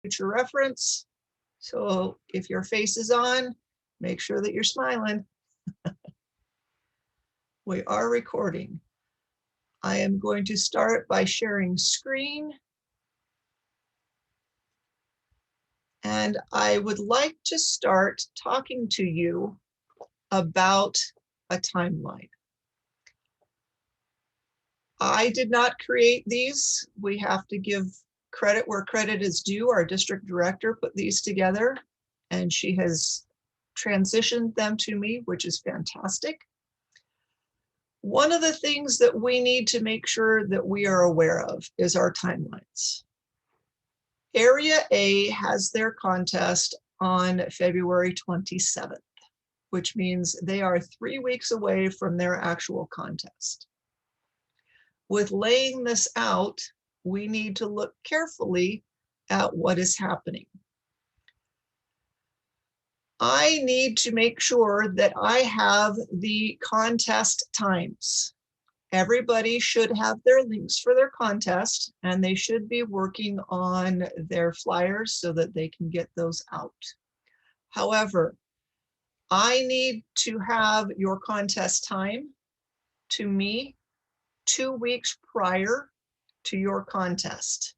future reference. So if your face is on, make sure that you're smiling. We are recording. I am going to start by sharing screen. And I would like to start talking to you about a timeline. I did not create these. We have to give credit where credit is due. Our district director put these together, and she has transitioned them to me, which is fantastic. One of the things that we need to make sure that we are aware of is our timelines. Area A has their contest on February 27th, which means they are 3 weeks away from their actual contest. With laying this out, we need to look carefully at what is happening. I need to make sure that I have the contest times. Everybody should have their links for their contest, and they should be working on their flyers so that they can get those out. However, I need to have your contest time to me 2 weeks prior to your contest.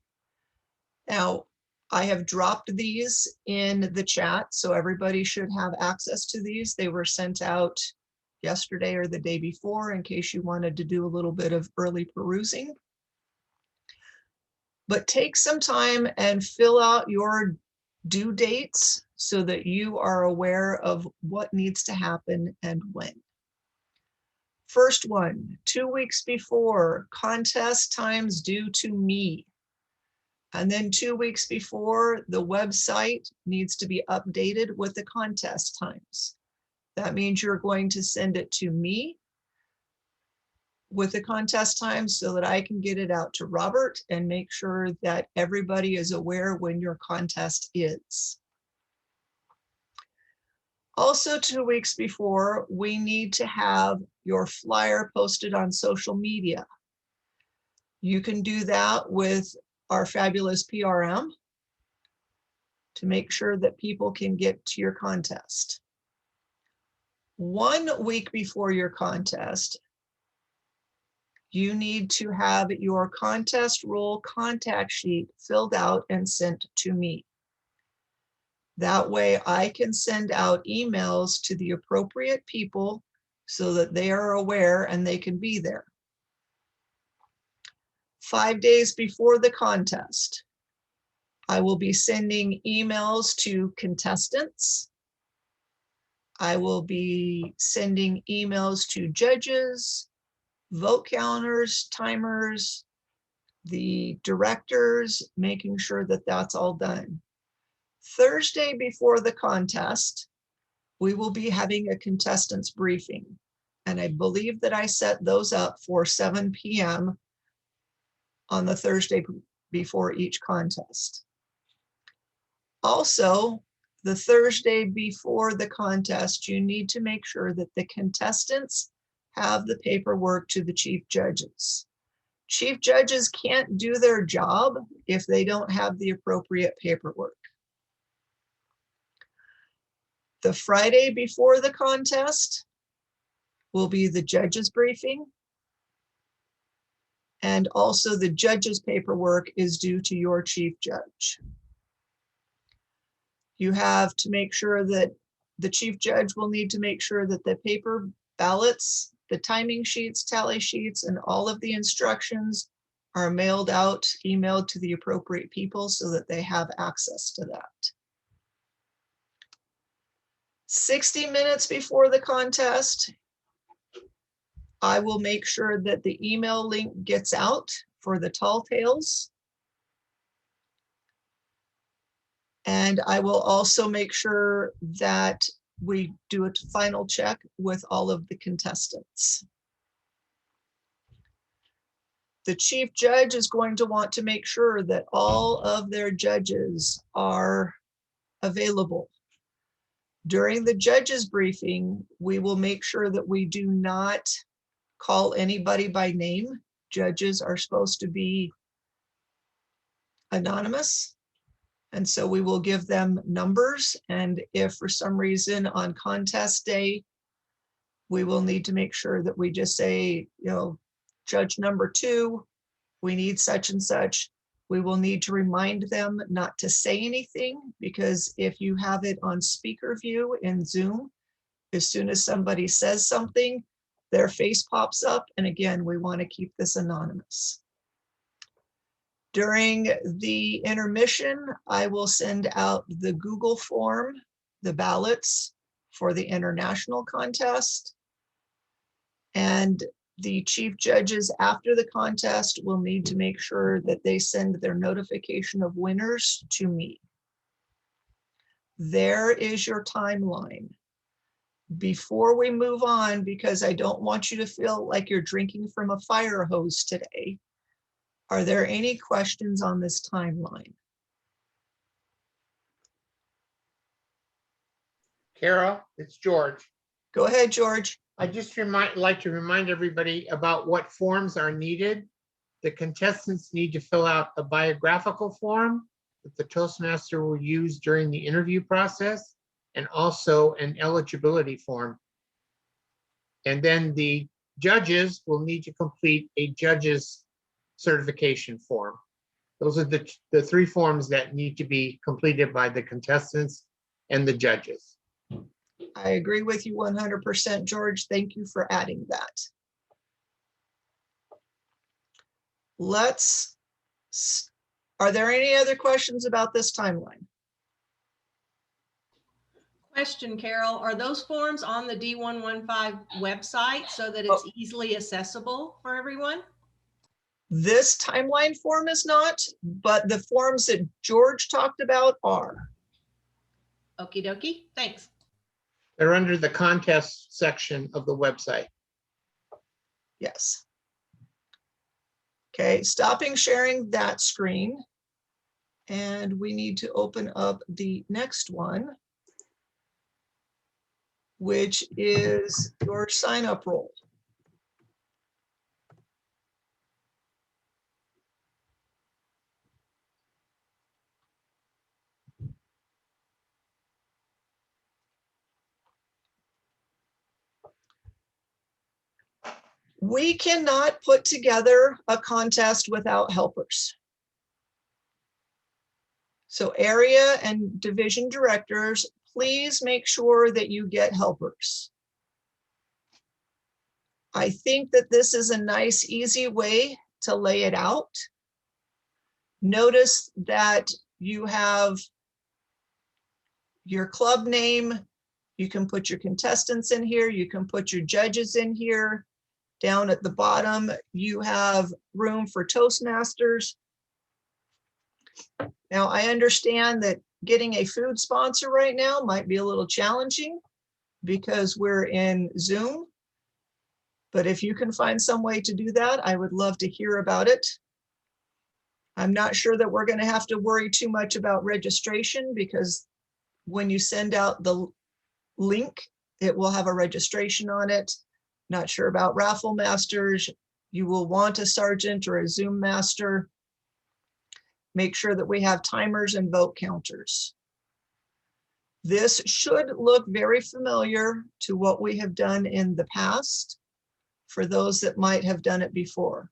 Now, I have dropped these in the chat, so everybody should have access to these. They were sent out yesterday or the day before in case you wanted to do a little bit of early perusing. But take some time and fill out your due dates so that you are aware of what needs to happen and when. First one, 2 weeks before, contest times due to me. And then 2 weeks before, the website needs to be updated with the contest times. That means you're going to send it to me with the contest times so that I can get it out to Robert and make sure that everybody is aware when your contest is. Also, 2 weeks before, we need to have your flyer posted on social media. You can do that with our fabulous PRM to make sure that people can get to your contest. 1 week before your contest, you need to have your contest role contact sheet filled out and sent to me. That way I can send out emails to the appropriate people so that they are aware and they can be there. 5 days before the contest, I will be sending emails to contestants. I will be sending emails to judges, vote counters, timers, the directors, making sure that that's all done. Thursday before the contest, we will be having a contestants briefing. And I believe that I set those up for 7 p.m. on the Thursday before each contest. Also, the Thursday before the contest, you need to make sure that the contestants have the paperwork to the chief judges. Chief judges can't do their job if they don't have the appropriate paperwork. The Friday before the contest will be the judges briefing. And also the judges paperwork is due to your chief judge. You have to make sure that the chief judge will need to make sure that the paper ballots, the timing sheets, tally sheets, and all of the instructions are mailed out, emailed to the appropriate people so that they have access to that. 60 minutes before the contest, I will make sure that the email link gets out for the tall tales. And I will also make sure that we do a final check with all of the contestants. The chief judge is going to want to make sure that all of their judges are available. During the judges briefing, we will make sure that we do not call anybody by name. Judges are supposed to be anonymous. And so we will give them numbers. And if for some reason on contest day, we will need to make sure that we just say, judge number 2, we need such and such. We will need to remind them not to say anything, because if you have it on speaker view in Zoom, as soon as somebody says something, their face pops up. And again, we want to keep this anonymous. During the intermission, I will send out the Google form, the ballots for the international contest. And the chief judges after the contest will need to make sure that they send their notification of winners to me. There is your timeline. Before we move on, because I don't want you to feel like you're drinking from a fire hose today, are there any questions on this timeline? Carol, it's George. Go ahead, George. I just like to remind everybody about what forms are needed. The contestants need to fill out a biographical form that the Toastmaster will use during the interview process, and also an eligibility form. And then the judges will need to complete a judge's certification form. Those are the 3 forms that need to be completed by the contestants and the judges. I agree with you 100%, George. Thank you for adding that. Are there any other questions about this timeline? Question, Carol, are those forms on the D115 website so that it's easily accessible for everyone? This timeline form is not, but the forms that George talked about are. Okie dokie, thanks. They're under the contest section of the website. Yes. Okay, stopping sharing that screen. And we need to open up the next one, which is your sign-up roll. We cannot put together a contest without helpers. So area and division directors, please make sure that you get helpers. I think that this is a nice, easy way to lay it out. Notice that you have your club name. You can put your contestants in here. You can put your judges in here. Down at the bottom, you have room for Toastmasters. Now, I understand that getting a food sponsor right now might be a little challenging because we're in Zoom. But if you can find some way to do that, I would love to hear about it. I'm not sure that we're going to have to worry too much about registration, because when you send out the link, it will have a registration on it. Not sure about raffle masters. You will want a sergeant or a Zoom master. Make sure that we have timers and vote counters. This should look very familiar to what we have done in the past for those that might have done it before.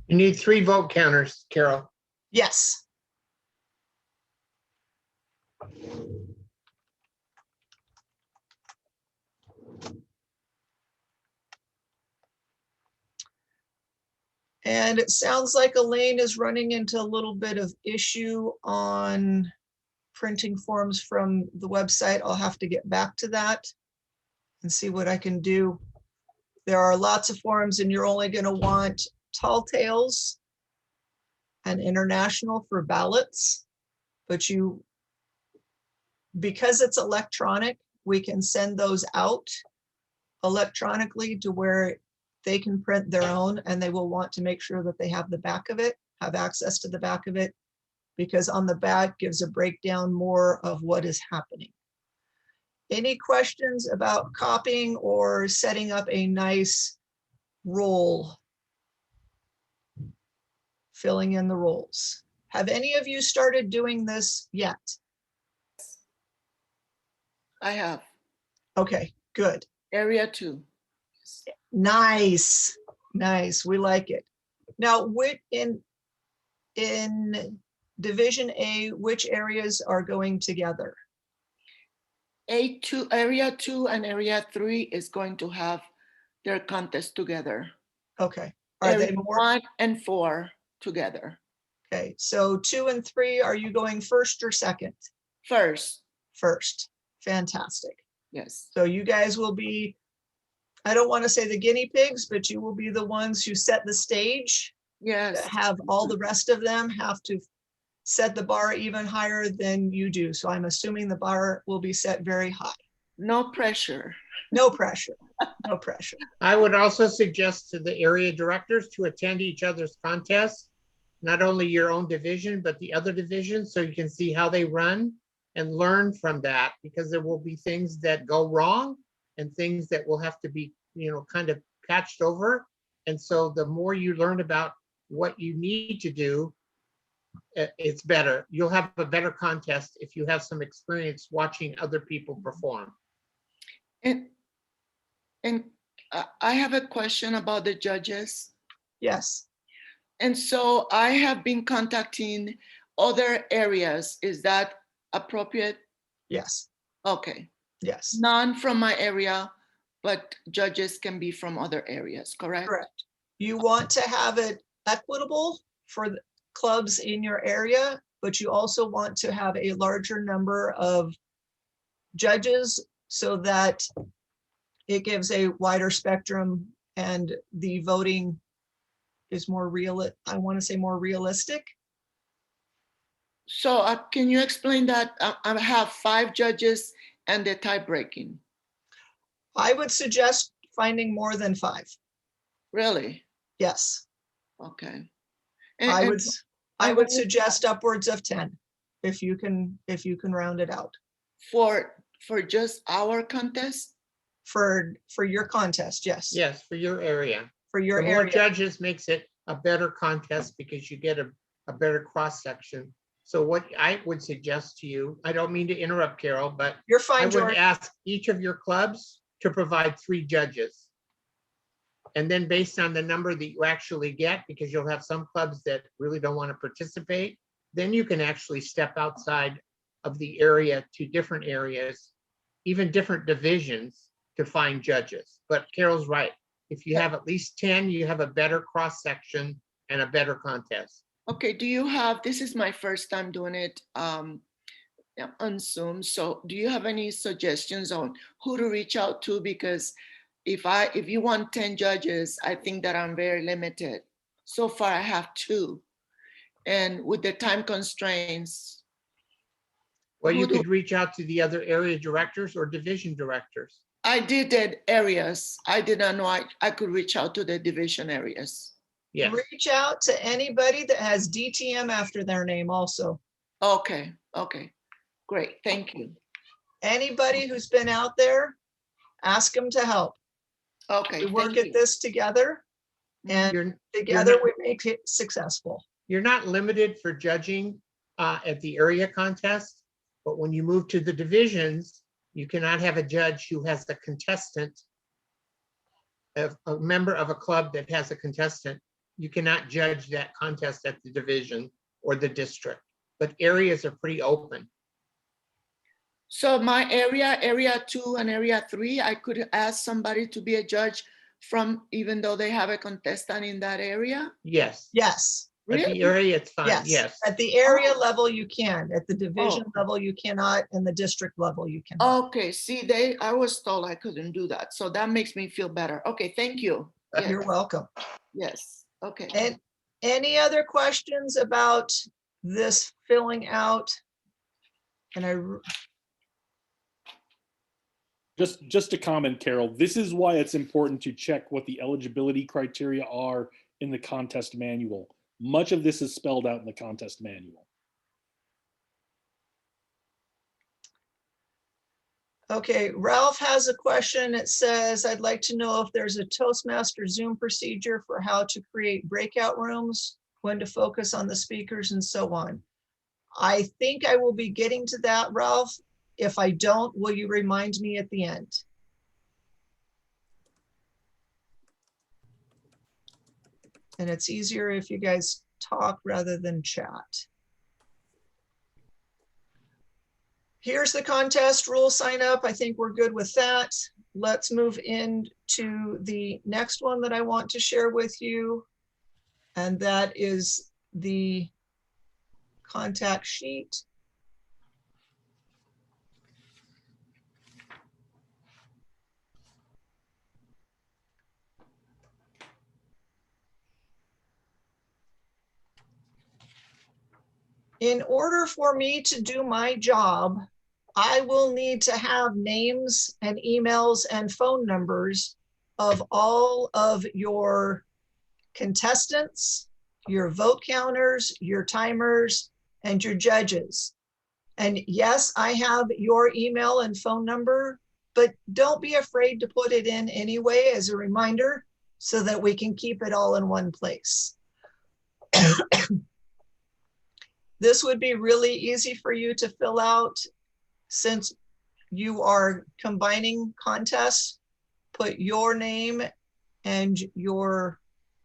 You need 3 vote counters, Carol. Yes. And it sounds like Elaine is running into a little bit of issue on printing forms from the website. I'll have to get back to that and see what I can do. There are lots of forms, and you're only going to want tall tales and international for ballots. But because it's electronic, we can send those out electronically to where they can print their own, and they will want to make sure that they have the back of it, have access to the back of it, because on the back gives a breakdown more of what is happening. Any questions about copying or setting up a nice roll filling in the roles. Have any of you started doing this yet? I have Okay, good. area 2. Nice, nice. We like it. Now, in Division A, which areas are going together? A2, area 2 and area 3 is going to have their contest together. Okay. Are they Area more? 1 and 4 together. Okay, so 2 and 3, are you going first or second? First, First. Fantastic. yes. So you guys will be, I don't want to say the guinea pigs, but you will be the ones who set the stage. Yes. Have all the rest of them have to set the bar even higher than you do. So I'm assuming the bar will be set very high. No pressure. No pressure, no pressure. I would also suggest to the area directors to attend each other's contests, not only your own division, but the other divisions, so you can see how they run and learn from that, because there will be things that go wrong and things that will have to be, kind of patched over. And so the more you learn about what you need to do, it's better. You'll have a better contest if you have some experience watching other people perform. And I have a question about the judges. Yes, And so I have been contacting other areas. Is that appropriate? yes, Okay. yes. None from my area, but judges can be from other areas, correct? Correct. You want to have it equitable for the clubs in your area, but you also want to have a larger number of judges so that it gives a wider spectrum and the voting is more real. I want to say more realistic. So can you explain that? I have 5 judges and the tie breaking. I would suggest finding more than 5. Really? Yes, Okay. I And would. I would suggest upwards of 10 if you can round it out for just our contest? for your contest. Yes. Yes, for your area. For your The more area. judges makes it a better contest because you get a better cross section. So what I would suggest to you, I don't mean to interrupt, Carol, but You're I fine, would George. ask each of your clubs to provide 3 judges. And then based on the number that you actually get, because you'll have some clubs that really don't want to participate, then you can actually step outside of the area to different areas, even different divisions to find judges. But Carol's right. If you have at least 10, you have a better cross section and a better contest. Okay, this is my first time doing it on Zoom. So do you have any suggestions on who to reach out to? Because if you want 10 judges, I think that I'm very limited. So far I have 2. And with the time constraints. Well, you could reach out to the other area directors or division directors. I did that areas. I did not know I could reach out to the division areas. Yes. Reach out to anybody that has DTM after their name also. Okay, great, thank you. Anybody who's been out there, ask them to help. Okay, We work thank at you. this together and You're together not- we make it successful. You're not limited for judging at the area contest, but when you move to the divisions, you cannot have a judge who has a contestant, a member of a club that has a contestant. You cannot judge that contest at the division or the district, but areas are pretty open. So my area 2 and area 3, I could ask somebody to be a judge from, even though they have a contestant in that area? Yes. Yes. At the area, it's fine. Yes. At the area level, you can. At the division level, you cannot. And the district level, you can. Okay, see, I was told I couldn't do that. So that makes me feel better. Okay, thank you. Yes. You're welcome. Yes, okay. And any other questions about this filling out? And Just a comment, Carol, this is why it's important to check what the eligibility criteria are in the contest manual. Much of this is spelled out in the contest manual. Okay, Ralph has a question. It says, I'd like to know if there's a Toastmaster Zoom procedure for how to create breakout rooms. when to focus on the speakers and so on. I think I will be getting to that, Ralph. If I don't, will you remind me at the end? And it's easier if you guys talk rather than chat. Here's the contest rule sign up. I think we're good with that. Let's move into the next one that I want to share with you. And that is the contact sheet. In order for me to do my job, I will need to have names and emails and phone numbers of all of your contestants, your vote counters, your timers, and your judges. And yes, I have your email and phone number, but don't be afraid to put it in anyway as a reminder so that we can keep it all in one place. This would be really easy for you to fill out since you are combining contests. Put your name and your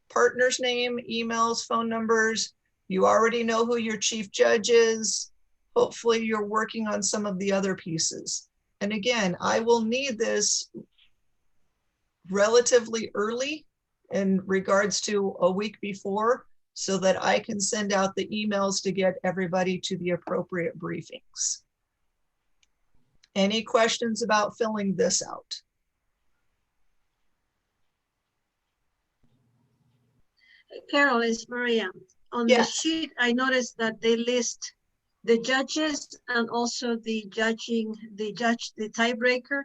partner's name, emails, phone numbers. You already know who your chief judge is. Hopefully you're working on some of the other pieces. And again, I will need this relatively early in regards to a week before so that I can send out the emails to get everybody to the appropriate briefings. Any questions about filling this out? Carol, it's Maria. On the Yes. sheet, I noticed that they list the judges and also the tiebreaker.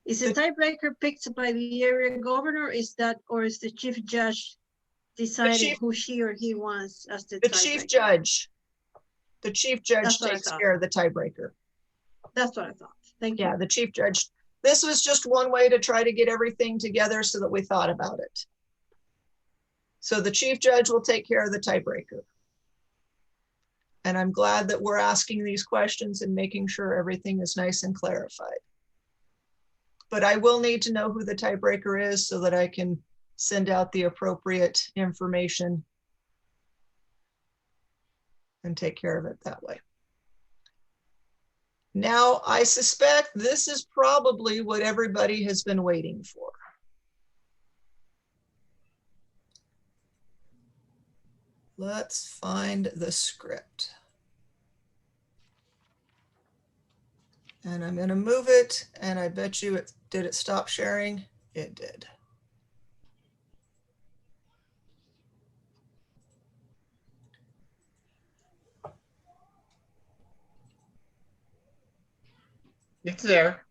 Is the tiebreaker picked by the area governor? Or is the chief judge deciding who she or he wants as the tiebreaker? Chief judge. The chief judge takes care of the tiebreaker. That's what I thought. Thank you. Yeah, the chief judge. This was just one way to try to get everything together so that we thought about it. So the chief judge will take care of the tiebreaker. And I'm glad that we're asking these questions and making sure everything is nice and clarified. But I will need to know who the tiebreaker is so that I can send out the appropriate information and take care of it that way. Now, I suspect this is probably what everybody has been waiting for. Let's find the script. And I'm going to move it, and I bet you did it stop sharing? It did. It's there.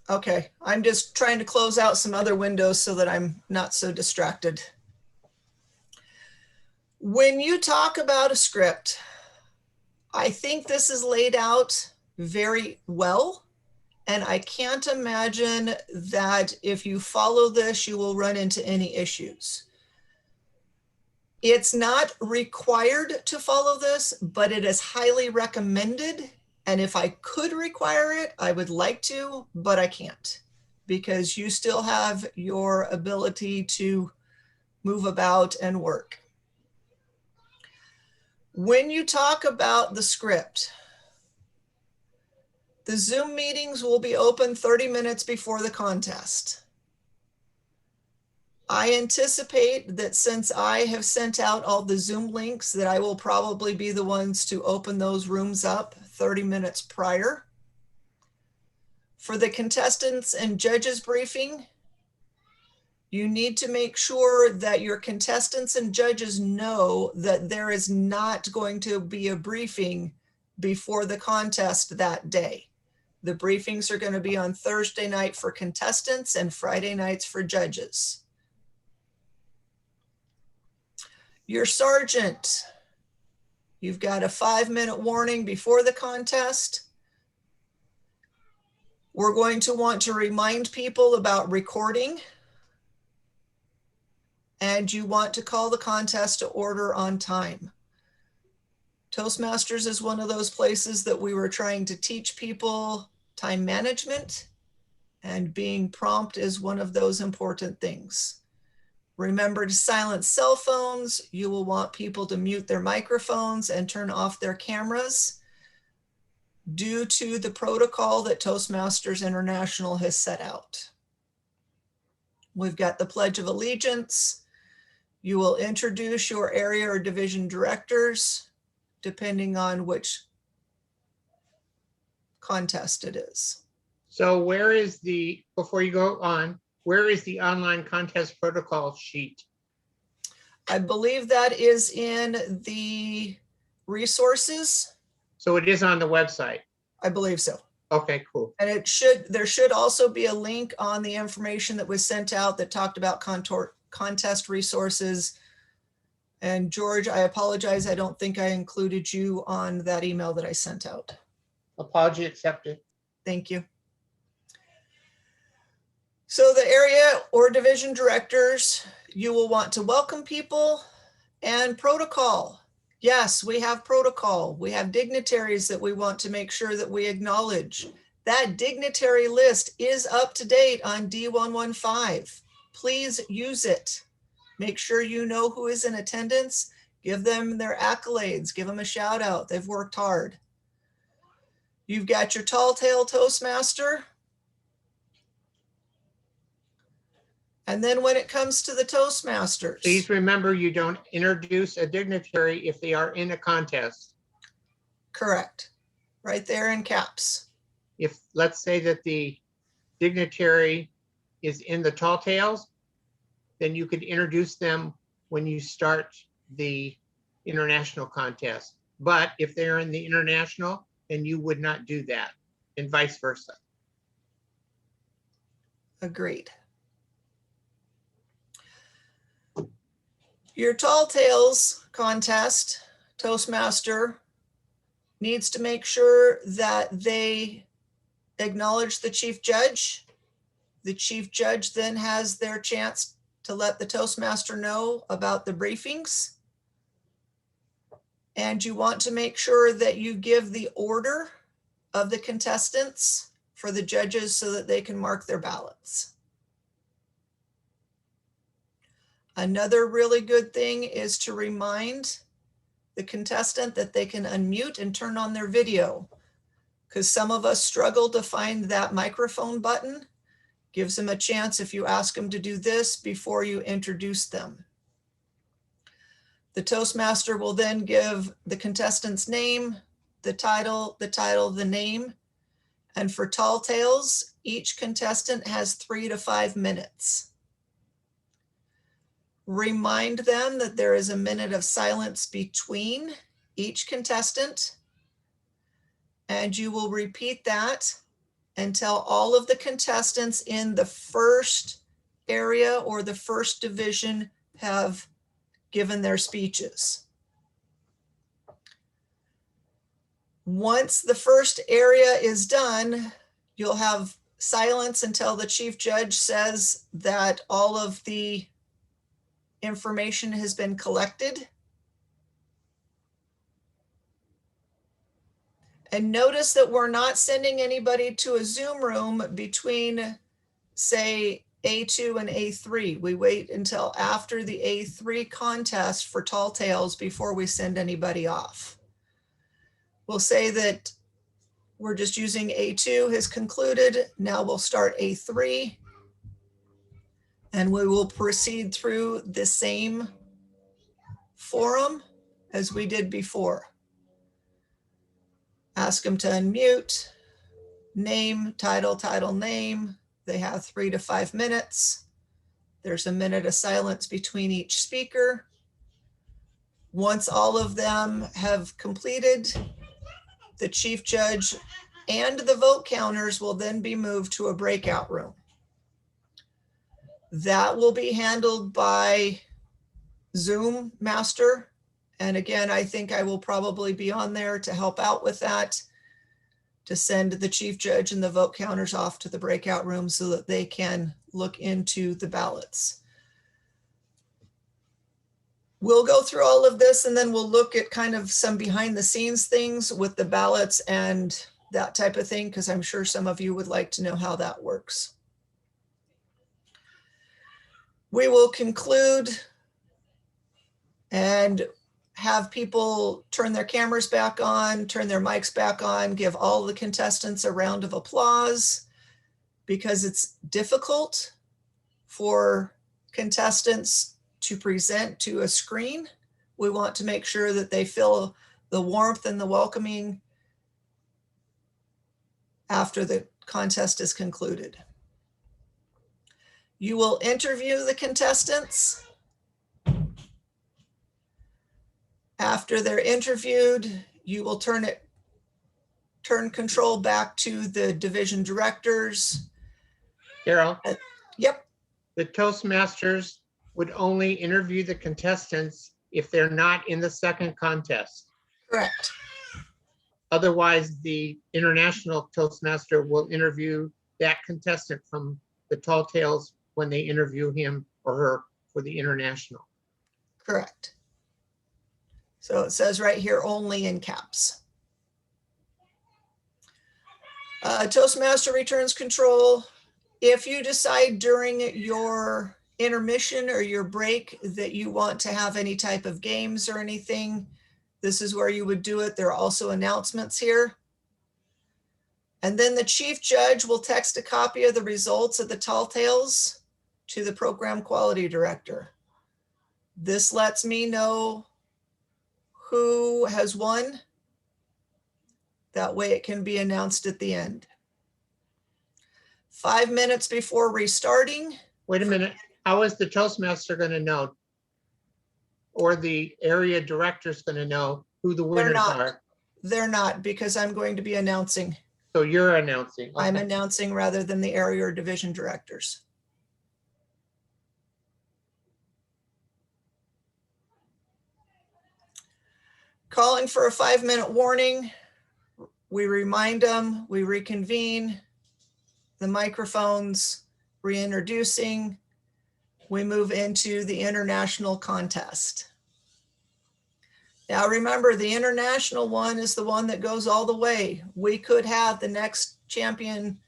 Okay, I'm just trying to close out some other windows so that I'm not so distracted. When you talk about a script, I think this is laid out very well. And I can't imagine that if you follow this, you will run into any issues. It's not required to follow this, but it is highly recommended. And if I could require it, I would like to, but I can't, because you still have your ability to move about and work. When you talk about the script, the Zoom meetings will be open 30 minutes before the contest. I anticipate that since I have sent out all the Zoom links, that I will probably be the ones to open those rooms up 30 minutes prior. For the contestants and judges briefing, you need to make sure that your contestants and judges know that there is not going to be a briefing before the contest that day. The briefings are going to be on Thursday night for contestants and Friday nights for judges. Your sergeant, you've got a 5-minute warning before the contest. We're going to want to remind people about recording. and you want to call the contest to order on time. Toastmasters is one of those places that we were trying to teach people time management, and being prompt is one of those important things. Remember to silence cell phones. You will want people to mute their microphones and turn off their cameras due to the protocol that Toastmasters International has set out. We've got the Pledge of Allegiance. You will introduce your area or division directors, depending on which contest it is. So where is the, before you go on, where is the online contest protocol sheet? I believe that is in the resources. So it is on the website. I believe so. Okay, cool. And there should also be a link on the information that was sent out that talked about contest resources. And George, I apologize. I don't think I included you on that email that I sent out. Apology accepted. Thank you. So the area or division directors, you will want to welcome people and protocol. Yes, we have protocol. We have dignitaries that we want to make sure that we acknowledge. That dignitary list is up to date on D115. Please use it. Make sure you know who is in attendance. Give them their accolades. Give them a shout out. They've worked hard. You've got your tall tale Toastmaster. And then when it comes to the Toastmasters. Please remember, you don't introduce a dignitary if they are in a contest. Correct. Right there in caps. If, let's say that the dignitary is in the tall tales, then you could introduce them when you start the international contest. But if they're in the international, then you would not do that, and vice versa. Agreed. Your tall tales contest, Toastmaster needs to make sure that they acknowledge the chief judge. The chief judge then has their chance to let the Toastmaster know about the briefings. And you want to make sure that you give the order of the contestants for the judges so that they can mark their ballots. Another really good thing is to remind the contestant that they can unmute and turn on their video, because some of us struggle to find that microphone button. Gives them a chance if you ask them to do this before you introduce them. The Toastmaster will then give the contestant's name, the title, the name. And for tall tales, each contestant has 3 to 5 minutes. Remind them that there is a minute of silence between each contestant. And you will repeat that until all of the contestants in the first area or the first division have given their speeches. Once the first area is done, you'll have silence until the chief judge says that all of the information has been collected. And notice that we're not sending anybody to a Zoom room between, say, A2 and A3. We wait until after the A3 contest for tall tales before we send anybody off. We'll say that we're just using A2 has concluded. Now we'll start A3. And we will proceed through the same forum as we did before. Ask them to unmute, name, title, name. They have 3 to 5 minutes. There's a minute of silence between each speaker. Once all of them have completed, the chief judge and the vote counters will then be moved to a breakout room. That will be handled by Zoom Master. And again, I think I will probably be on there to help out with that, to send the chief judge and the vote counters off to the breakout room so that they can look into the ballots. We'll go through all of this and then we'll look at kind of some behind the scenes things with the ballots and that type of thing, because I'm sure some of you would like to know how that works. We will conclude and have people turn their cameras back on, turn their mics back on, give all the contestants a round of applause, because it's difficult for contestants to present to a screen. We want to make sure that they feel the warmth and the welcoming after the contest is concluded. You will interview the contestants. After they're interviewed, you will turn control back to the division directors. Carol, Yep, the Toastmasters would only interview the contestants if they're not in the second contest. correct. Otherwise, the international Toastmaster will interview that contestant from the Tall Tales when they interview him or her for the international. Correct. So it says right here, only in caps. Toastmaster returns control. If you decide during your intermission or your break that you want to have any type of games or anything, this is where you would do it. There are also announcements here. And then the chief judge will text a copy of the results of the Tall Tales to the program quality director. This lets me know who has won. That way it can be announced at the end. 5 minutes before restarting. Wait a minute, how is the Toastmaster going to know? Or the area director's going to know who the winners are? They're not, because I'm going to be announcing. So you're announcing. I'm Okay. announcing rather than the area or division directors. Calling for a 5-minute warning. We remind them, we reconvene, the microphones, reintroducing. We move into the international contest. Now remember, the international one is the one that goes all the way. We could have the next champion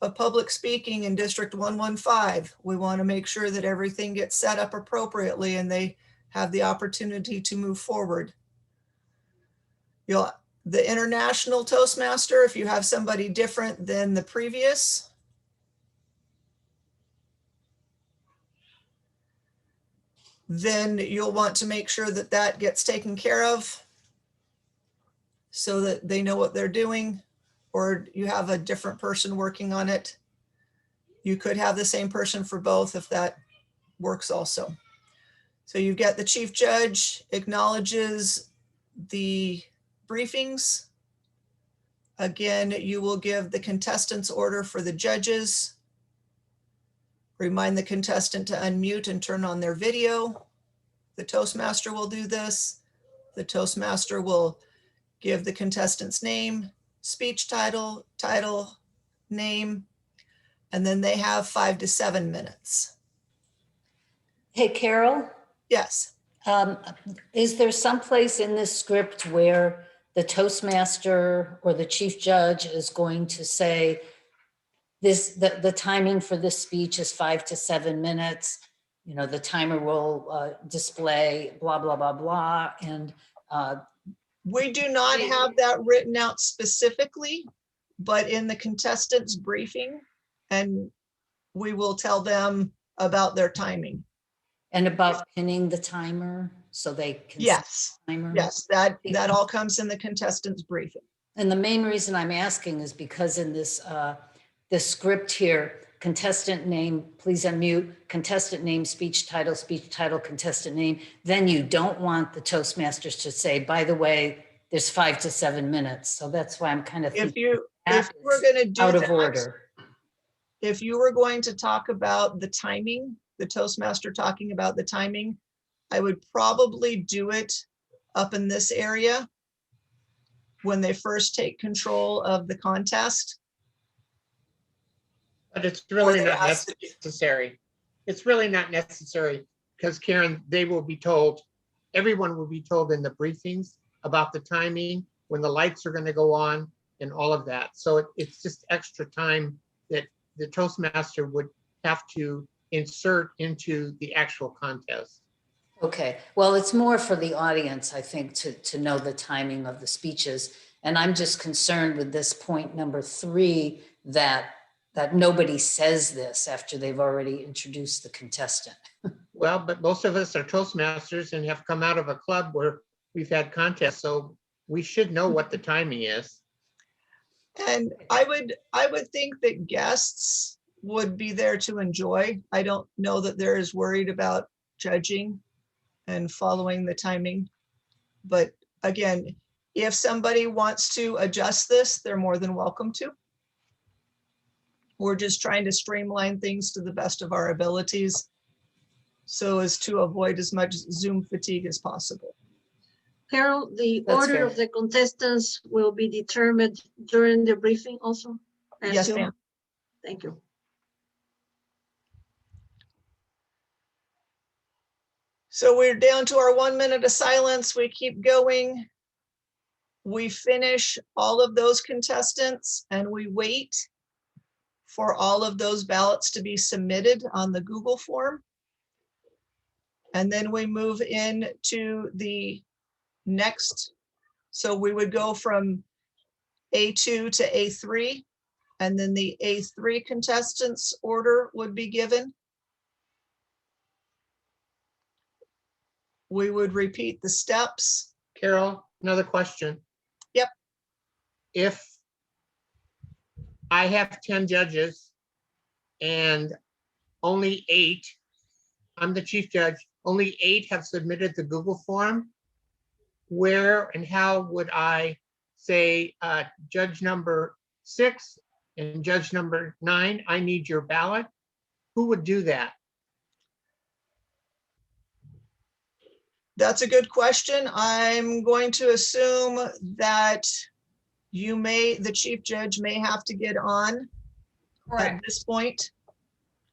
of public speaking in District 115. We want to make sure that everything gets set up appropriately and they have the opportunity to move forward. The international Toastmaster, if you have somebody different than the previous, then you'll want to make sure that that gets taken care of so that they know what they're doing, or you have a different person working on it. You could have the same person for both if that works also. So you get the chief judge acknowledges the briefings. Again, you will give the contestants order for the judges. Remind the contestant to unmute and turn on their video. The Toastmaster will do this. The Toastmaster will give the contestant's name, speech title, name, and then they have 5 to 7 minutes. Hey, Carol, Yes, is there someplace in this script where the Toastmaster or the chief judge is going to say the timing for this speech is 5 to 7 minutes? You know, the timer will display blah, blah, blah, blah. And we do not have that written out specifically, but in the contestants briefing, and we will tell them about their timing. and about pinning the timer so they can see Yes, the timer. yes, that all comes in the contestants briefing. And the main reason I'm asking is because in this script here, contestant name, please unmute, contestant name, speech title, contestant name. Then you don't want the Toastmasters to say, by the way, there's 5 to 7 minutes. So that's why I'm kind of If thinking you were going to do out of that, order. if you were going to talk about the timing, the Toastmaster talking about the timing, I would probably do it up in this area when they first take control of the contest. But it's really Or not they ask- necessary. It's really not necessary because Karen, they will be told everyone will be told in the briefings about the timing, when the lights are going to go on and all of that. So it's just extra time that the Toastmaster would have to insert into the actual contest. Okay, well, it's more for the audience, I think, to know the timing of the speeches. And I'm just concerned with this point number 3, that nobody says this after they've already introduced the contestant. Well, but most of us are Toastmasters and have come out of a club where we've had contests, so we should know what the timing is. And I would think that guests would be there to enjoy. I don't know that they're as worried about judging and following the timing. But again, if somebody wants to adjust this, they're more than welcome to. We're just trying to streamline things to the best of our abilities so as to avoid as much Zoom fatigue as possible. Carol, the That's order fair. of the contestants will be determined during the briefing also? I Yes, assume? ma'am. Thank you. So we're down to our 1 minute of silence. We keep going. We finish all of those contestants and we wait for all of those ballots to be submitted on the Google form. And then we move into the next. So we would go from A2 to A3, and then the A3 contestants order would be given. We would repeat the steps. Carol, another question. Yep. If I have 10 judges and only 8, I'm the chief judge, only 8 have submitted the Google form, where and how would I say, judge number 6 and judge number 9, I need your ballot? Who would do that? That's a good question. I'm going to assume that the chief judge may have to get on at Correct, this point.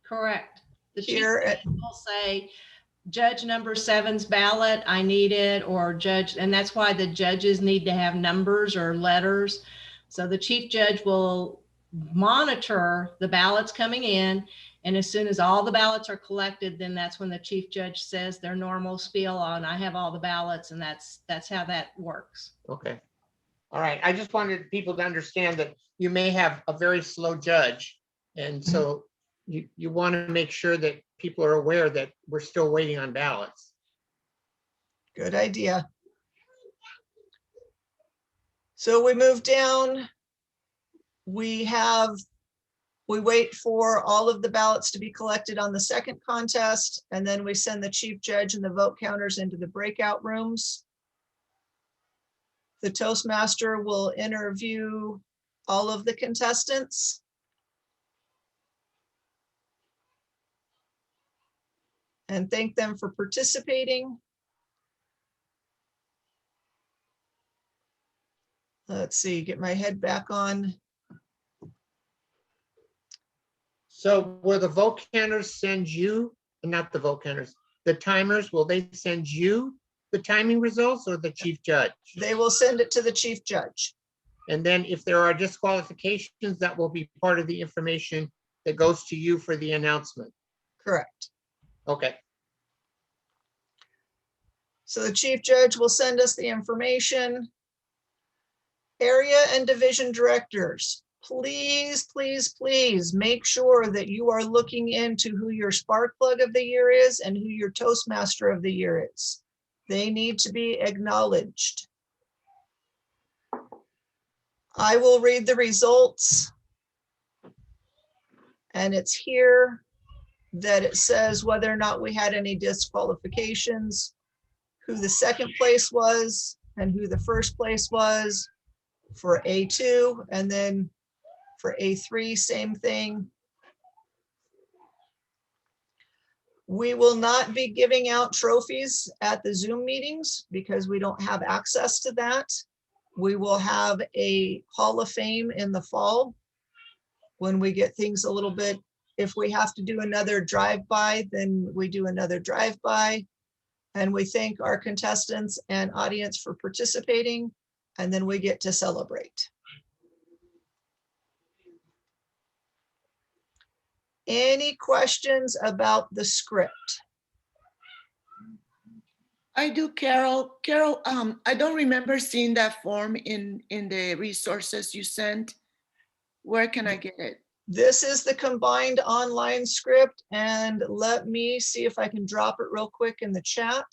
correct. The chief Here judge will say, judge number 7's ballot, I need it, or judge, and that's why the judges need to have numbers or letters. So the chief judge will monitor the ballots coming in, and as soon as all the ballots are collected, then that's when the chief judge says their normal spiel on, I have all the ballots, and that's how that works. Okay. All right. I just wanted people to understand that you may have a very slow judge. And so you want to make sure that people are aware that we're still waiting on ballots. Good idea. So we move down. We wait for all of the ballots to be collected on the second contest, and then we send the chief judge and the vote counters into the breakout rooms. The Toastmaster will interview all of the contestants. And thank them for participating. Let's see, get my head back on. So will the vote counters send you, not the vote counters, the timers, will they send you the timing results or the chief judge? They will send it to the chief judge. And then if there are disqualifications, that will be part of the information that goes to you for the announcement. Correct. Okay. So the chief judge will send us the information. Area and division directors, please, please, please make sure that you are looking into who your spark plug of the year is and who your Toastmaster of the year is. They need to be acknowledged. I will read the results. And it's here that it says whether or not we had any disqualifications, who the second place was and who the first place was for A2, and then for A3, same thing. We will not be giving out trophies at the Zoom meetings because we don't have access to that. We will have a Hall of Fame in the fall when we get things a little bit, if we have to do another drive-by, then we do another drive-by. And we thank our contestants and audience for participating, and then we get to celebrate. Any questions about the script? I do, Carol. Carol, I don't remember seeing that form in the resources you sent. Where can I get it? This is the combined online script, and let me see if I can drop it real quick in the chat.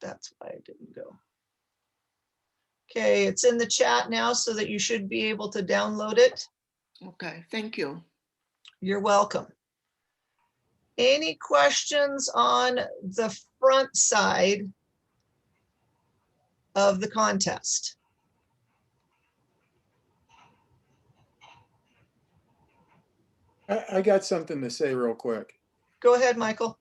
That's why I didn't go. Okay, it's in the chat now so that you should be able to download it. Okay, thank you. You're welcome. Any questions on the front side of the contest? I got something to say real quick. Go ahead, Michael.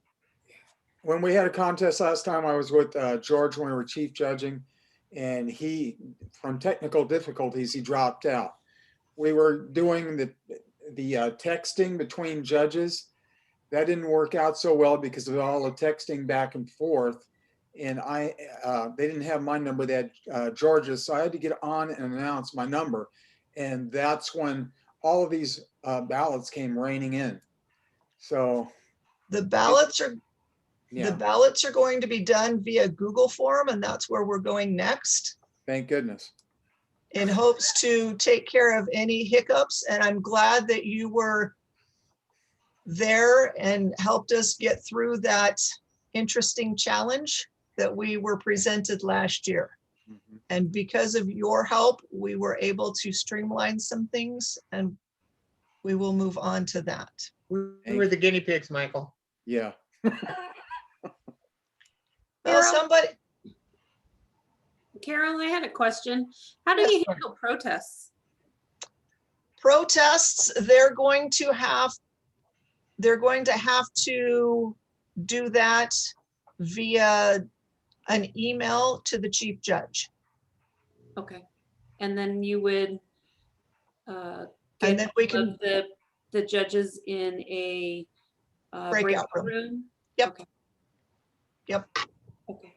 When we had a contest last time, I was with George when we were chief judging, and he, from technical difficulties, he dropped out. We were doing the texting between judges. That didn't work out so well because of all the texting back and forth. And they didn't have my number, they had George's, so I had to get on and announce my number. And that's when all of these ballots came raining in. So The ballots are yeah, the ballots are going to be done via Google form, and that's where we're going next, thank goodness. in hopes to take care of any hiccups. And I'm glad that you were there and helped us get through that interesting challenge that we were presented last year. Mhm. And because of your help, we were able to streamline some things, and we will move on to that. We were the guinea pigs, Michael. Yeah. Well, somebody, Carol, I had a question. How do Yes, you sir. handle protests? protests, they're going to have to do that via an email to the chief judge. Okay. And then you would And get then we all can, of the judges in a Breakout breakout room. room? Yep. Okay. Yep. Okay.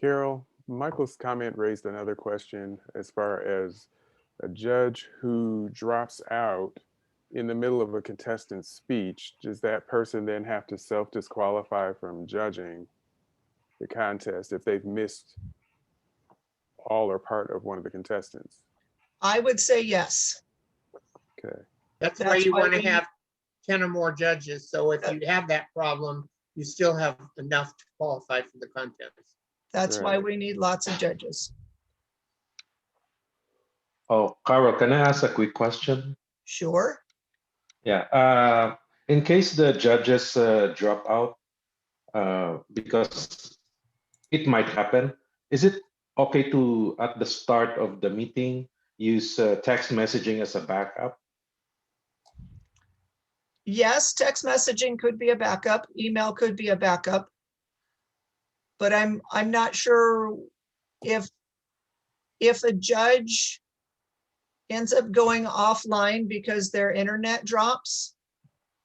Carol, Michael's comment raised another question as far as a judge who drops out in the middle of a contestant's speech. Does that person then have to self-disqualify from judging the contest if they've missed all or part of one of the contestants? I would say yes. Okay. That's why That's you why want to we- have 10 or more judges. So if you have that problem, you still have enough to qualify for the contest. That's why Right. we need lots of judges. Oh, Carol, can I ask a quick question? Sure. Yeah. In case the judges drop out, because it might happen, is it okay to, at the start of the meeting, use text messaging as a backup? Yes, text messaging could be a backup, email could be a backup. But I'm not sure if a judge ends up going offline because their internet drops,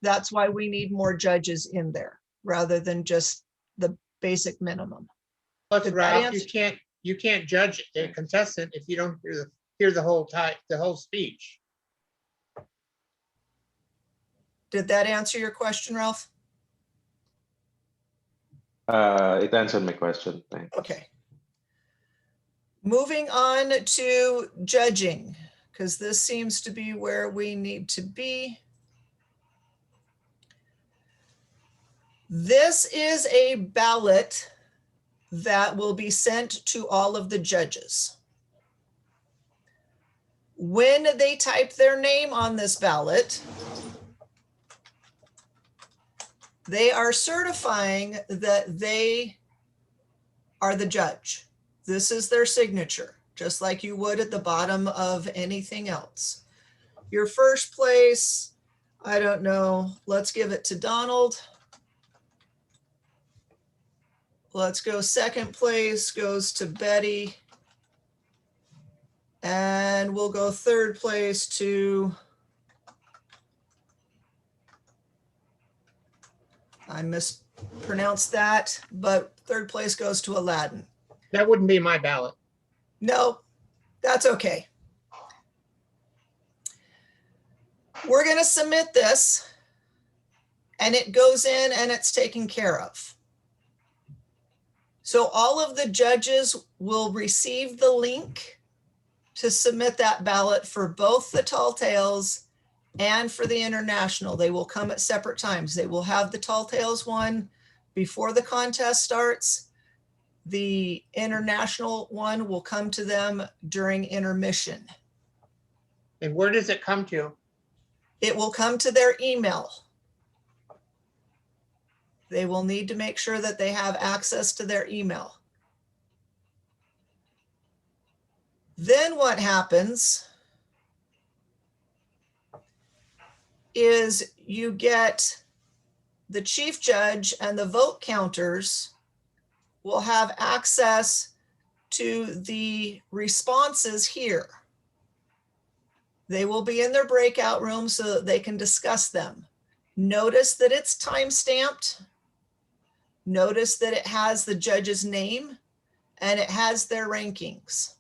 that's why we need more judges in there rather than just the basic minimum. Plus, Did that Ralph, answer- you can't judge a contestant if you don't hear the whole speech. Did that answer your question, Ralph? It answered my question. Thanks. Okay. Moving on to judging, because this seems to be where we need to be. This is a ballot that will be sent to all of the judges. When they type their name on this ballot, they are certifying that they are the judge. This is their signature, just like you would at the bottom of anything else. Your first place, I don't know, let's give it to Donald. Let's go second place goes to Betty. And we'll go third place to, I mispronounced that, but third place goes to Aladdin. That wouldn't be my ballot. No, that's okay. We're going to submit this and it goes in and it's taken care of. So all of the judges will receive the link to submit that ballot for both the Tall Tales and for the international. They will come at separate times. They will have the Tall Tales one before the contest starts. The international one will come to them during intermission. And where does it come to? It will come to their email. They will need to make sure that they have access to their email. Then what happens is you get the chief judge and the vote counters will have access to the responses here. They will be in their breakout room so that they can discuss them. Notice that it's time-stamped. Notice that it has the judge's name and it has their rankings.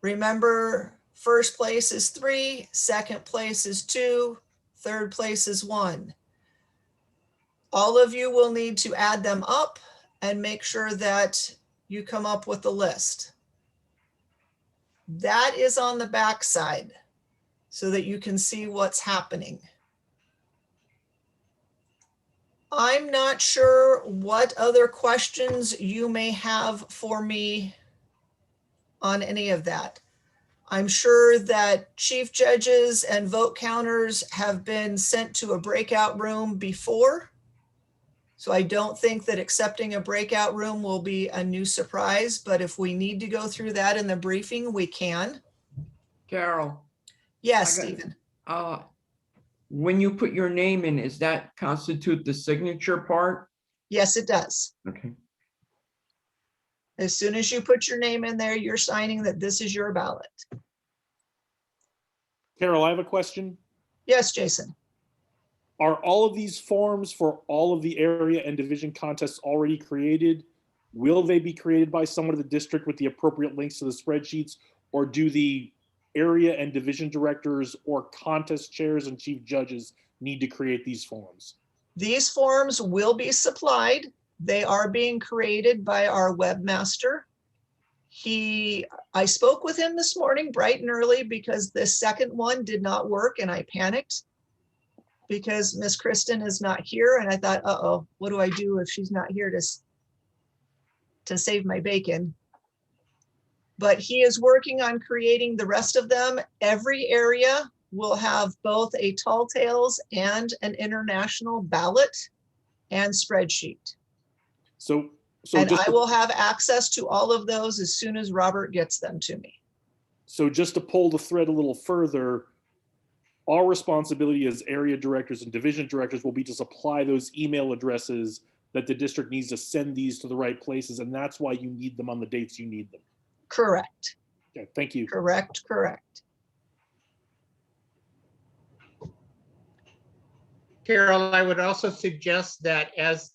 Remember, first place is 3, second place is 2, third place is 1. All of you will need to add them up and make sure that you come up with a list. That is on the back side so that you can see what's happening. I'm not sure what other questions you may have for me on any of that. I'm sure that chief judges and vote counters have been sent to a breakout room before. So I don't think that accepting a breakout room will be a new surprise, but if we need to go through that in the briefing, we can. Carol, Yes, I got- Stephen. when you put your name in, does that constitute the signature part? Yes, it does. Okay. As soon as you put your name in there, you're signing that this is your ballot. Carol, I have a question. Yes, Jason. Are all of these forms for all of the area and division contests already created? Will they be created by someone in the district with the appropriate links to the spreadsheets? Or do the area and division directors or contest chairs and chief judges need to create these forms? These forms will be supplied. They are being created by our webmaster. I spoke with him this morning bright and early because the second one did not work and I panicked because Miss Kristen is not here. And I thought, uh-oh, what do I do if she's not here to save my bacon? But he is working on creating the rest of them. Every area will have both a Tall Tales and an international ballot and spreadsheet. So And just I will have access to all of those as soon as Robert gets them to me. So just to pull the thread a little further, our responsibility as area directors and division directors will be to supply those email addresses that the district needs to send these to the right places. And that's why you need them on the dates you need them. Correct. Okay, thank you. Correct, correct. Carol, I would also suggest that as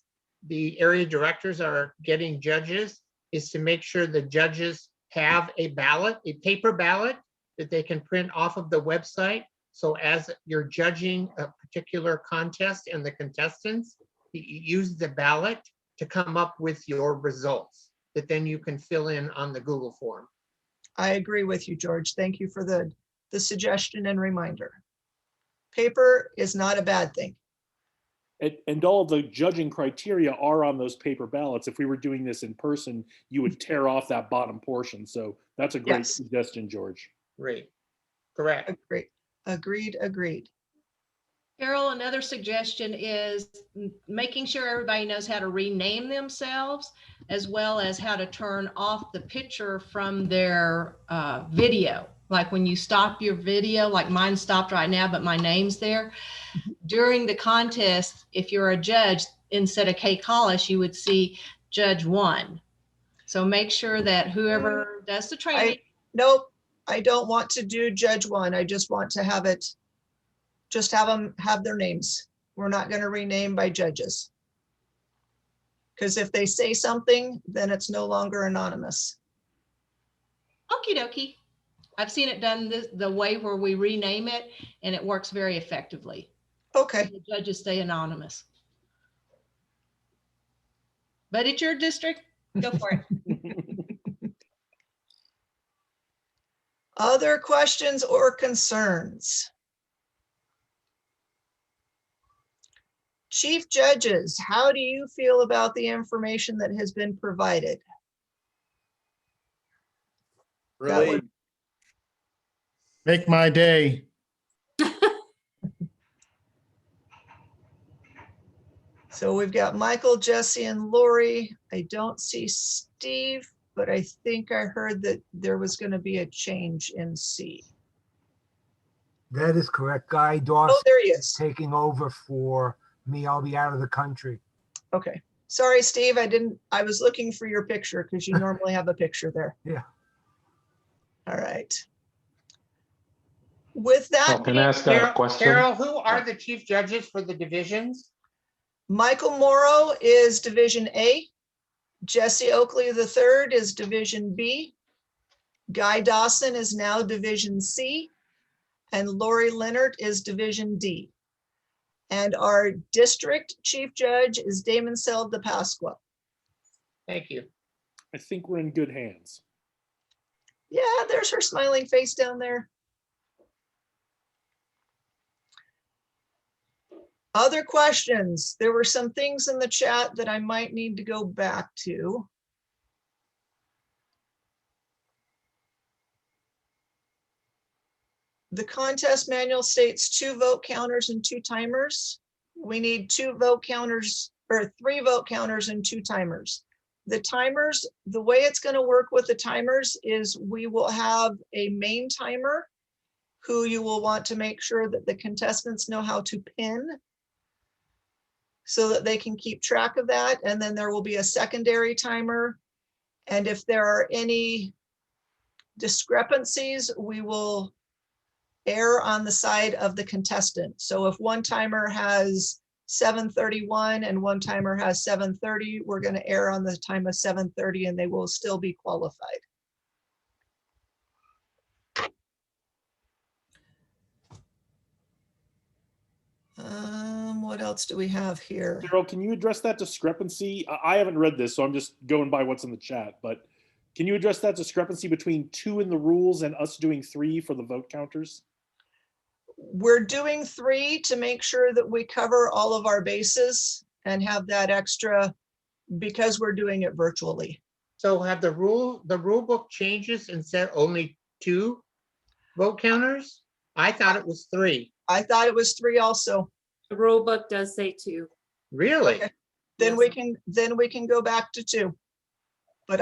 the area directors are getting judges, is to make sure the judges have a ballot, a paper ballot that they can print off of the website. So as you're judging a particular contest and the contestants, you use the ballot to come up with your results that then you can fill in on the Google form. I agree with you, George. Thank you for the suggestion and reminder. Paper is not a bad thing. And all the judging criteria are on those paper ballots. If we were doing this in person, you would tear off that bottom portion. So that's a great suggestion, George. Great. Correct. Agreed. Carol, another suggestion is making sure everybody knows how to rename themselves, as well as how to turn off the picture from their video. Like when you stop your video, like mine stopped right now, but my name's there. During the contest, if you're a judge, instead of Kay Collis, you would see Judge 1. So make sure that whoever does the training, Nope, I don't want to do judge one. I just want to have it, just have them have their names. We're not going to rename by judges. Because if they say something, then it's no longer anonymous. okie dokie. I've seen it done the way where we rename it, and it works very effectively. Okay. The judges stay anonymous. But it's your district, go for it. Other questions or concerns? Chief judges, how do you feel about the information that has been provided? Really, Make my day. So we've got Michael, Jesse, and Lori. I don't see Steve, but I think I heard that there was going to be a change in C. That is correct. Guy Oh, Dawson there he is is. taking over for me. I'll be out of the country. Okay. Sorry, Steve. I was looking for your picture because you normally have a picture there. Yeah. All right. With that, Oh, can I ask a question? Carol, who are the chief judges for the divisions? Michael Morrow is Division A. Jesse Oakley III is Division B. Guy Dawson is now Division C. And Lori Leonard is Division D. And our district chief judge is Damon Seld de Pasqua. Thank you. I think we're in good hands. Yeah, there's her smiling face down there. Other questions? There were some things in the chat that I might need to go back to. The contest manual states 2 vote counters and 2 timers. We need 2 vote counters or 3 vote counters and 2 timers. The timers, the way it's going to work with the timers is we will have a main timer who you will want to make sure that the contestants know how to pin so that they can keep track of that. And then there will be a secondary timer. And if there are any discrepancies, we will err on the side of the contestant. So if one timer has 7:31 and one timer has 7:30, we're going to err on the time of 7:30 and they will still be qualified. What else do we have here? Carol, can you address that discrepancy? I haven't read this, so I'm just going by what's in the chat, but can you address that discrepancy between 2 in the rules and us doing 3 for the vote counters? We're doing 3 to make sure that we cover all of our bases and have that extra because we're doing it virtually. So have the rule book changes and said only 2 vote counters? I thought it was 3. I thought it was 3 also. The rule book does say 2. Really? Okay. Then we can go back to 2. But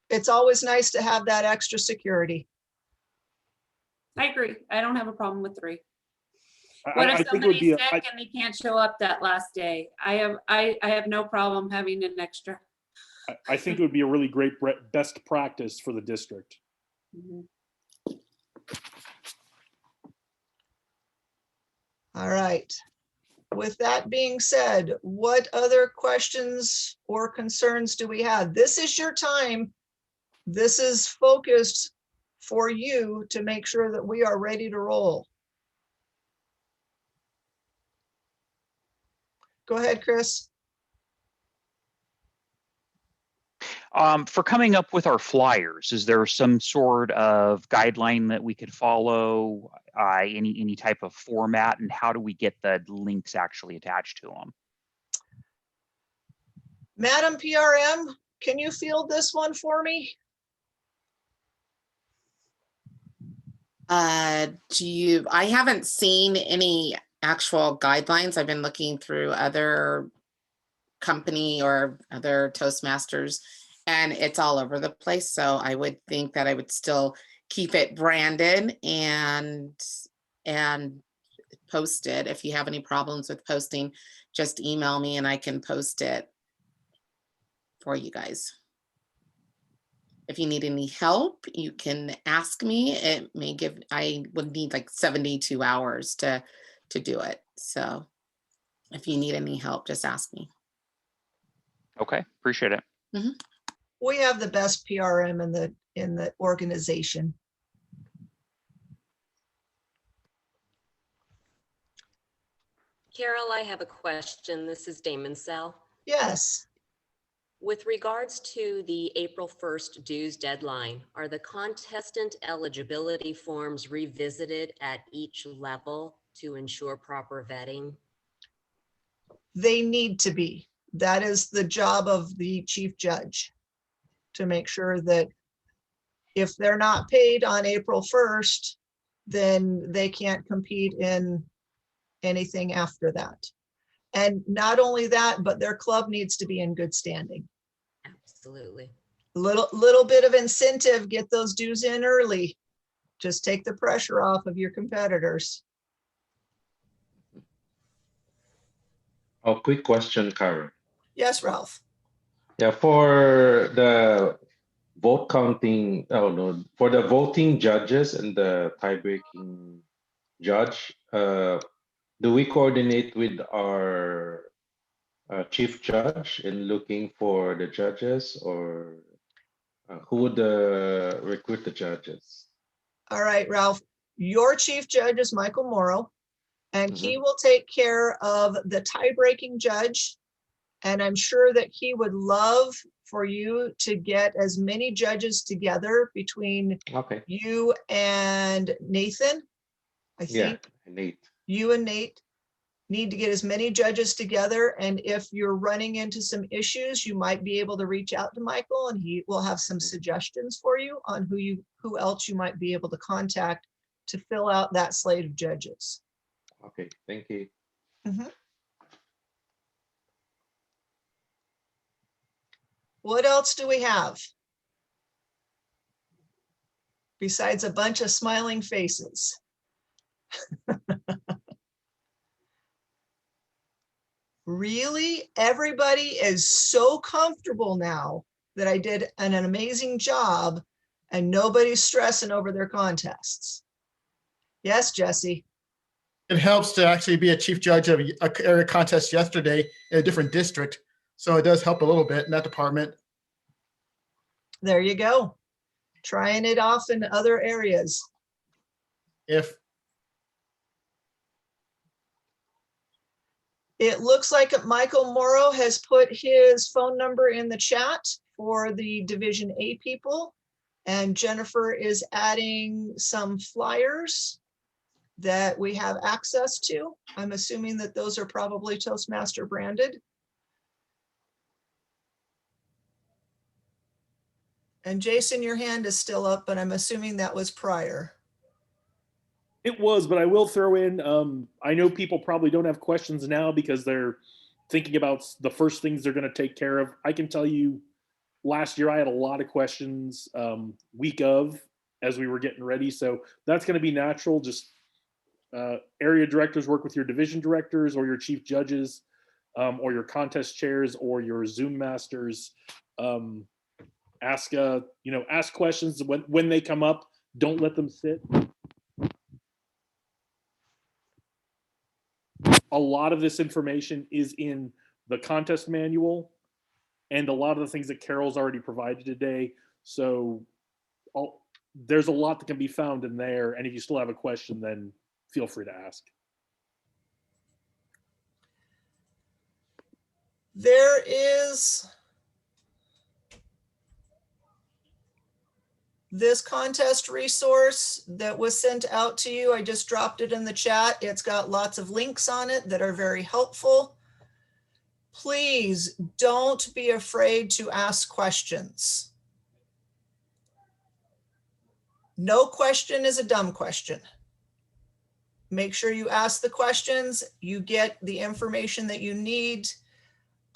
it's always nice to have that extra security. I agree. I don't have a problem with 3. I What if think it would somebody's be sick and they can't show up that last day? I have no problem having an extra. I think it would be a really great best practice for the district. Mhm. All right. With that being said, what other questions or concerns do we have? This is your time. This is focused for you to make sure that we are ready to roll. Go ahead, Chris. For coming up with our flyers, is there some sort of guideline that we could follow, any type of format, and how do we get the links actually attached to them? Madam PRM, can you field this one for me? I haven't seen any actual guidelines. I've been looking through other company or other Toastmasters, and it's all over the place. So I would think that I would still keep it branded and post it. If you have any problems with posting, just email me and I can post it for you guys. If you need any help, you can ask me. I would need like 72 hours to do it. So if you need any help, just ask me. Okay, appreciate it. Mhm. We have the best PRM in the organization. Carol, I have a question. This is Damon Sell. Yes. With regards to the April 1st dues deadline, are the contestant eligibility forms revisited at each level to ensure proper vetting? They need to be. That is the job of the chief judge, to make sure that if they're not paid on April 1st, then they can't compete in anything after that. And not only that, but their club needs to be in good standing. Absolutely. Little bit of incentive, get those dues in early. Just take the pressure off of your competitors. Oh, quick question, Karen. Yes, Ralph. Yeah, for the vote counting, oh no, for the voting judges and the tie-breaking judge, do we coordinate with our chief judge in looking for the judges, or who would recruit the judges? All right, Ralph, your chief judge is Michael Morrow, and he will take care of the tie-breaking judge. And I'm sure that he would love for you to get as many judges together between you and Nathan. I think Nate. You and Nate need to get as many judges together. And if you're running into some issues, you might be able to reach out to Michael, and he will have some suggestions for you on who else you might be able to contact to fill out that slate of judges. Okay, thank you. What else do we have? Besides a bunch of smiling faces. Really, everybody is so comfortable now that I did an amazing job and nobody's stressing over their contests. Yes, Jesse. It helps to actually be a chief judge of an area contest yesterday in a different district. So it does help a little bit in that department. There you go. Trying it off in other areas. It looks like Michael Morrow has put his phone number in the chat for the Division A people. And Jennifer is adding some flyers that we have access to. I'm assuming that those are probably Toastmaster branded. And Jason, your hand is still up, but I'm assuming that was prior. It was, but I will throw in, I know people probably don't have questions now because they're thinking about the first things they're going to take care of. I can tell you last year I had a lot of questions week of as we were getting ready. So that's going to be natural. Just area directors work with your division directors or your chief judges or your contest chairs or your Zoom masters. Ask questions when they come up. Don't let them sit. A lot of this information is in the contest manual and a lot of the things that Carol's already provided today. So there's a lot that can be found in there. And if you still have a question, then feel free to ask. There is this contest resource that was sent out to you. I just dropped it in the chat. It's got lots of links on it that are very helpful. Please don't be afraid to ask questions. No question is a dumb question. Make sure you ask the questions, you get the information that you need.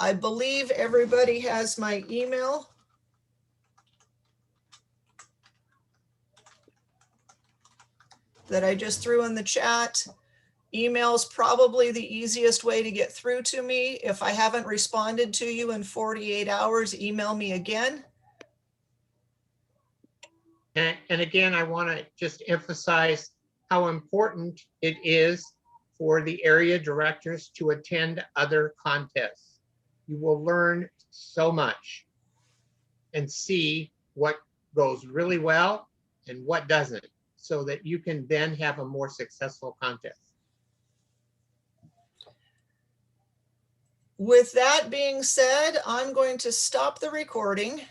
I believe everybody has my email. That I just threw in the chat. Email's probably the easiest way to get through to me. If I haven't responded to you in 48 hours, email me again. And again, I want to just emphasize how important it is for the area directors to attend other contests. You will learn so much and see what goes really well and what doesn't, so that you can then have a more successful contest. With that being said, I'm going to stop the recording